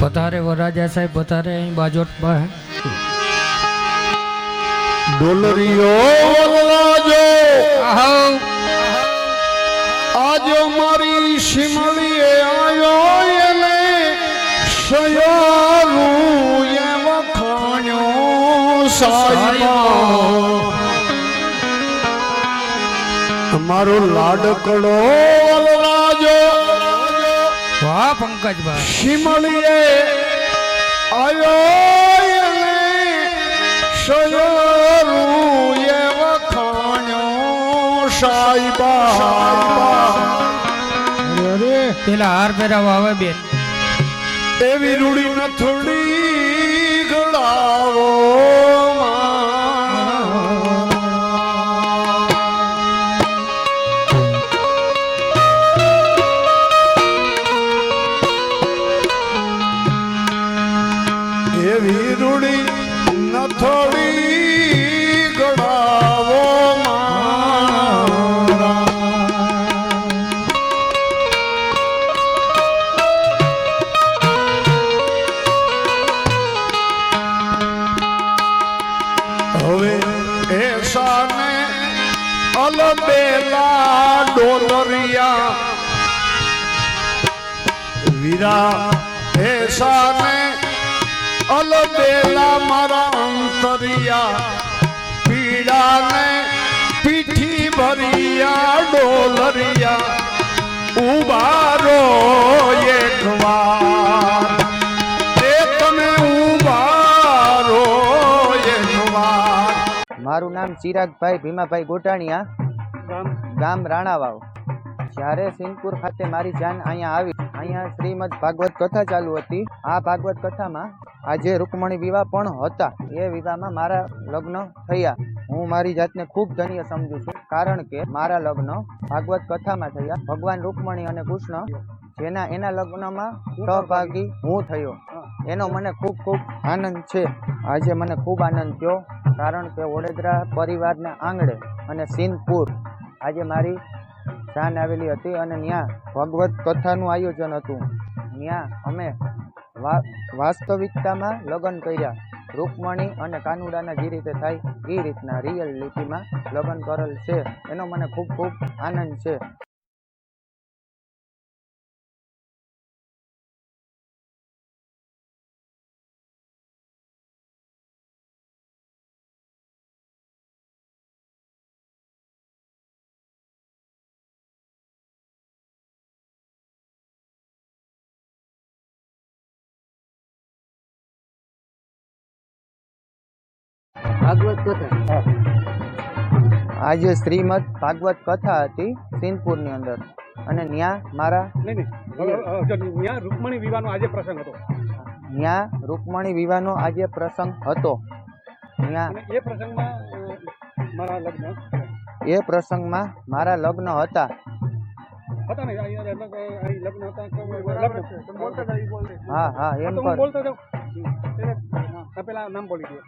પધારે વરાજા સાહેબ, પધારે અહીં બાજોટ પાસે. ડોલરીઓ વરરાજો આહો આજ મારી શિમળીએ આયો એને સયારું એ વખાણ્યો સાહેબ મારો લાડકડો વરરાજો. વાહ પંકજભાઈ, શિમળીએ આયો એને સયારું એ વખાણ્યો સાહેબા. પેલા હાર પહેરાવા આવે બેન. એવી રૂડી ન થોડી ગળાવો એવી રૂડી ન થોડી ગળાવો હવે એસાને અલબેલા ડોલરિયા વીરા એસાને અલબેલા મારા અંતરિયા પીડાને પીઠી ભરિયા ડોલરિયા ઉબારો એક વાર એ તમે ઉબારો એક વાર. મારું નામ ચિરાગભાઈ ભીમાભાઈ ગોટાણીયા, ગામ રાણાવાવ. જ્યારે સિંહપુર ખાતે મારી જાન અહીંયા શ્રીમદ ભાગવત કથા ચાલુ હતી. આ ભાગવત કથામાં આજે રૂકમણી વિવાહ પણ હતા. એ વિવાહમાં મારા લગ્ન થયા. હું મારી જાતને ખૂબ ધન્ય સમજુ છું, કારણ કે મારા લગ્ન ભાગવત કથામાં થયા. ભગવાન રૂકમણી અને કૃષ્ણ એના લગ્નમાં સહભાગી હું થયો. એનો મને ખૂબ ખૂબ આનંદ છે. આજે મને ખૂબ આનંદ થયો, કારણ કે વડોદરા પરિવારના આંગણે અને સિંહપુર આજે મારી જાન આવેલી હતી અને ત્યાં ભગવત કથાનું આયોજન હતું. ત્યાં અમે વાસ્તવિકતામાં લગ્ન કર્યા. રૂકમણી અને કાનુડાના જે રીતે થાય એ રીતના રિયલિટીમાં લગ્ન કરેલ છે. એનો મને ખૂબ ખૂબ આનંદ છે. ભાગવત કથા આજે શ્રીમદ ભાગવત કથા હતી સિંહપુરની અંદર, અને ત્યાં મારા રૂકમણી વિવાહનો આજે પ્રસંગ હતો. ત્યાં રૂકમણી વિવાહનો આજે પ્રસંગ હતો. ત્યાં એ પ્રસંગમાં મારા લગ્ન હતા. હા એમ પણ પેલા નામ બોલી દે.